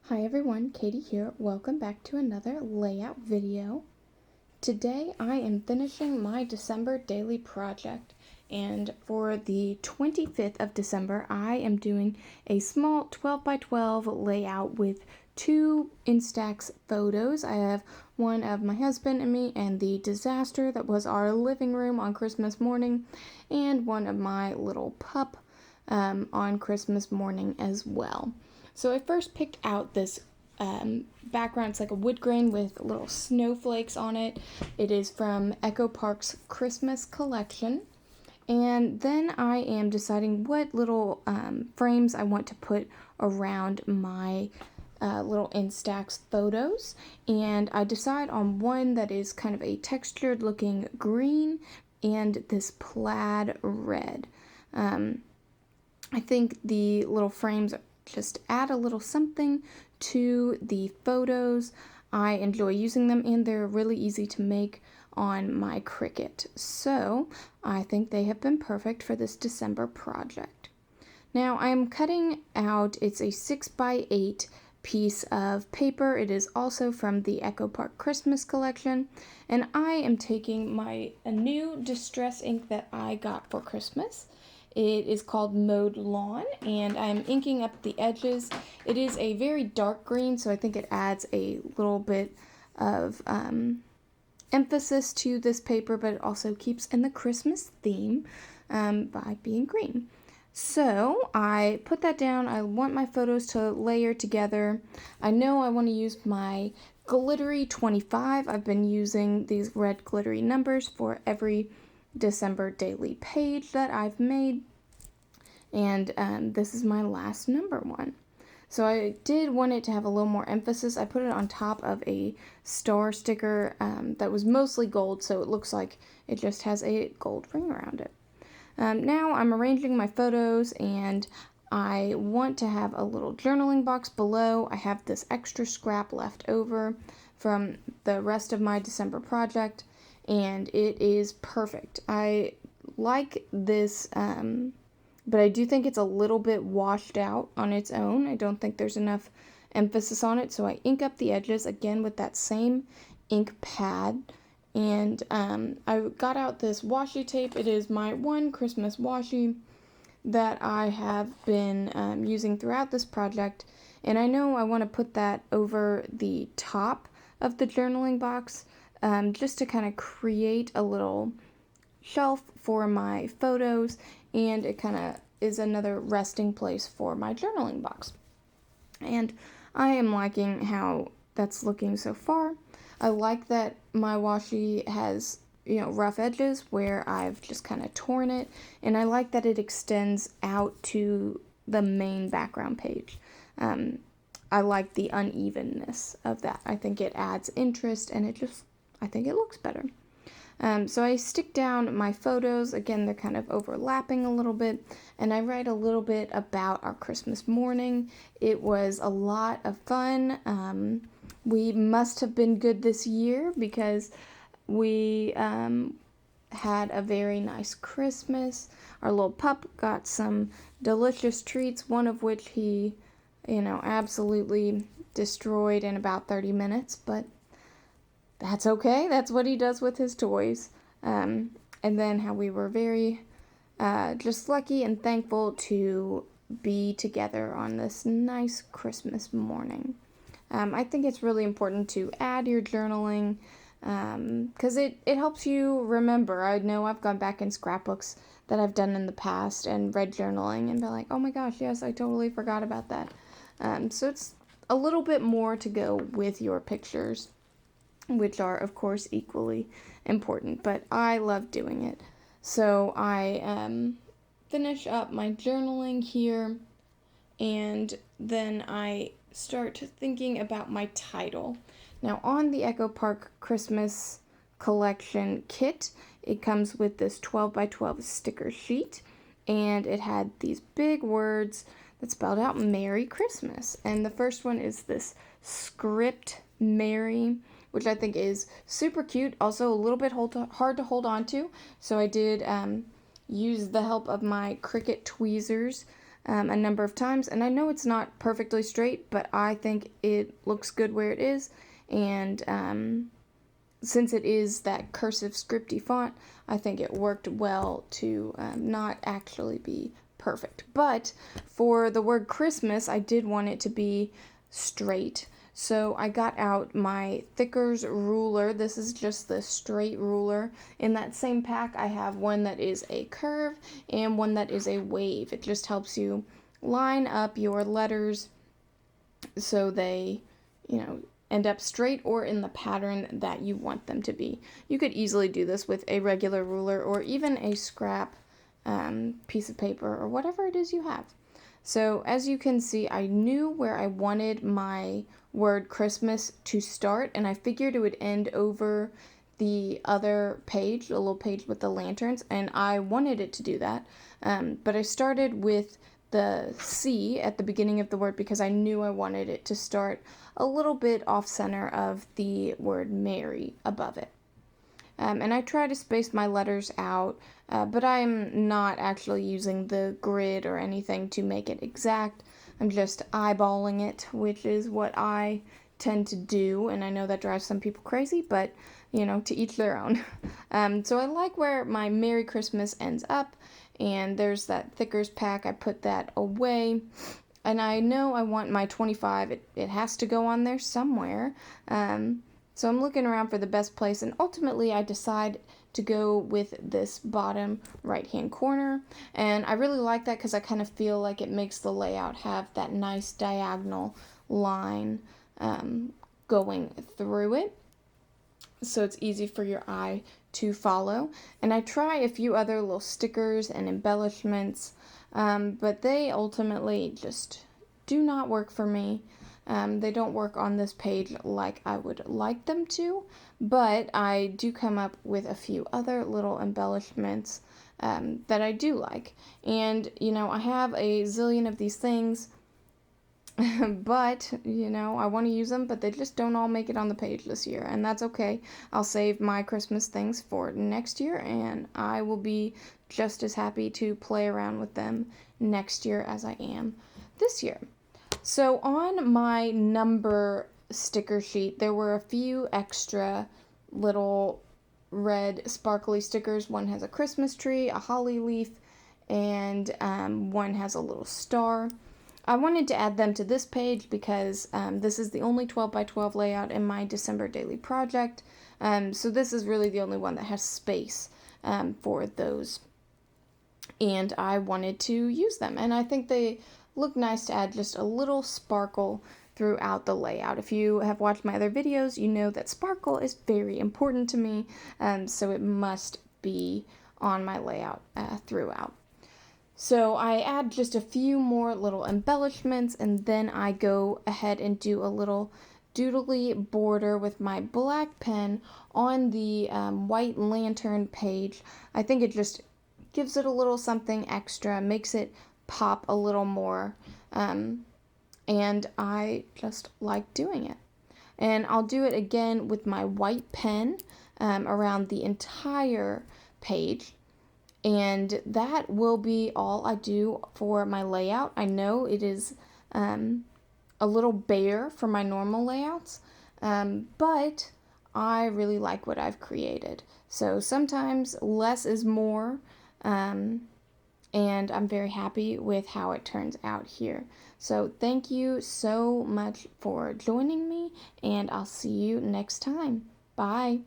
Hi everyone, Katie here. Welcome back to another layout video. Today I am finishing my December daily project, and for the 25th of December I am doing a small 12 by 12 layout with two Instax photos. I have one of my husband and me and the disaster that was our living room on Christmas morning, and one of my little pup on Christmas morning as well. So I first picked out this background. It's like a wood grain with little snowflakes on it. It is from Echo Park's Christmas collection. And then I am deciding what little frames I want to put around my little Instax photos. And I decide on one that is kind of a textured looking green and this plaid red. I think the little frames just add a little something to the photos. I enjoy using them and they're really easy to make on my Cricut. So I think they have been perfect for this December project. Now I'm cutting out, it's a 6x8 piece of paper. It is also from the Echo Park Christmas collection, and I am taking a new distress ink that I got for Christmas. It is called Mowed Lawn, and I'm inking up the edges. It is a very dark green, so I think it adds a little bit of emphasis to this paper, but it also keeps in the Christmas theme by being green. So I put that down. I want my photos to layer together. I know I want to use my glittery 25. I've been using these red glittery numbers for every December daily page that I've made, and this is my last number one. So I did want it to have a little more emphasis. I put it on top of a star sticker that was mostly gold, so it looks like it just has a gold ring around it. Now I'm arranging my photos, and I want to have a little journaling box below. I have this extra scrap left over from the rest of my December project, and it is perfect. I like this, but I do think it's a little bit washed out on its own. I don't think there's enough emphasis on it, so I ink up the edges again with that same ink pad. And I got out this washi tape. It is my one Christmas washi that I have been using throughout this project, and I know I want to put that over the top of the journaling box, just to kind of create a little shelf for my photos, and it kind of is another resting place for my journaling box. And I am liking how that's looking so far. I like that my washi has, rough edges where I've just kind of torn it, and I like that it extends out to the main background page. I like the unevenness of that. I think it adds interest, and I think it looks better. So I stick down my photos. Again, they're kind of overlapping a little bit, and I write a little bit about our Christmas morning. It was a lot of fun. We must have been good this year because we had a very nice Christmas. Our little pup got some delicious treats, one of which he, absolutely destroyed in about 30 minutes, but that's okay. That's what he does with his toys. And then how we were very just lucky and thankful to be together on this nice Christmas morning. I think it's really important to add your journaling because it helps you remember. I know I've gone back in scrapbooks that I've done in the past and read journaling and been like, oh my gosh, yes, I totally forgot about that. So it's a little bit more to go with your pictures, which are, of course, equally important, but I love doing it. So I finish up my journaling here, and then I start thinking about my title. Now, on the Echo Park Christmas collection kit, it comes with this 12 by 12 sticker sheet, and it had these big words that spelled out Merry Christmas. And the first one is this script Merry, which I think is super cute, also a little bit hard to hold on to. So I did use the help of my Cricut tweezers a number of times, and I know it's not perfectly straight, but I think it looks good where it is, and since it is that cursive scripty font, I think it worked well to not actually be perfect. But for the word Christmas, I did want it to be straight. So I got out my Thickers ruler. This is just the straight ruler. In that same pack, I have one that is a curve and one that is a wave. It just helps you line up your letters so they, end up straight or in the pattern that you want them to be. You could easily do this with a regular ruler or even a scrap piece of paper or whatever it is you have. So as you can see, I knew where I wanted my word Christmas to start, and I figured it would end over the other page, the little page with the lanterns, and I wanted it to do that. But I started with the C at the beginning of the word because I knew I wanted it to start a little bit off center of the word Mary above it. And I try to space my letters out, but I'm not actually using the grid or anything to make it exact. I'm just eyeballing it, which is what I tend to do, and I know that drives some people crazy, but, to each their own. So I like where my Merry Christmas ends up, and there's that Thickers pack. I put that away, and I know I want my 25. It has to go on there somewhere. So I'm looking around for the best place, and ultimately I decide to go with this bottom right-hand corner. And I really like that because I kind of feel like it makes the layout have that nice diagonal line going through it. So it's easy for your eye to follow. And I try a few other little stickers and embellishments, but they ultimately just do not work for me. They don't work on this page like I would like them to, but I do come up with a few other little embellishments that I do like. And, I have a zillion of these things, but, I want to use them, but they just don't all make it on the page this year, and that's okay. I'll save my Christmas things for next year, and I will be just as happy to play around with them next year as I am this year. So on my number sticker sheet, there were a few extra little red sparkly stickers. One has a Christmas tree, a holly leaf, and one has a little star. I wanted to add them to this page because this is the only 12 by 12 layout in my December daily project. So this is really the only one that has space for those. And I wanted to use them. And I think they look nice to add just a little sparkle throughout the layout. If you have watched my other videos, you know that sparkle is very important to me, so it must be on my layout throughout. So I add just a few more little embellishments, and then I go ahead and do a little doodly border with my black pen on the white lantern page. I think it just gives it a little something extra, makes it pop a little more, and I just like doing it. And I'll do it again with my white pen around the entire page, and that will be all I do for my layout. I know it is a little bare for my normal layouts, but I really like what I've created. So sometimes less is more, and I'm very happy with how it turns out here. So thank you so much for joining me, and I'll see you next time. Bye.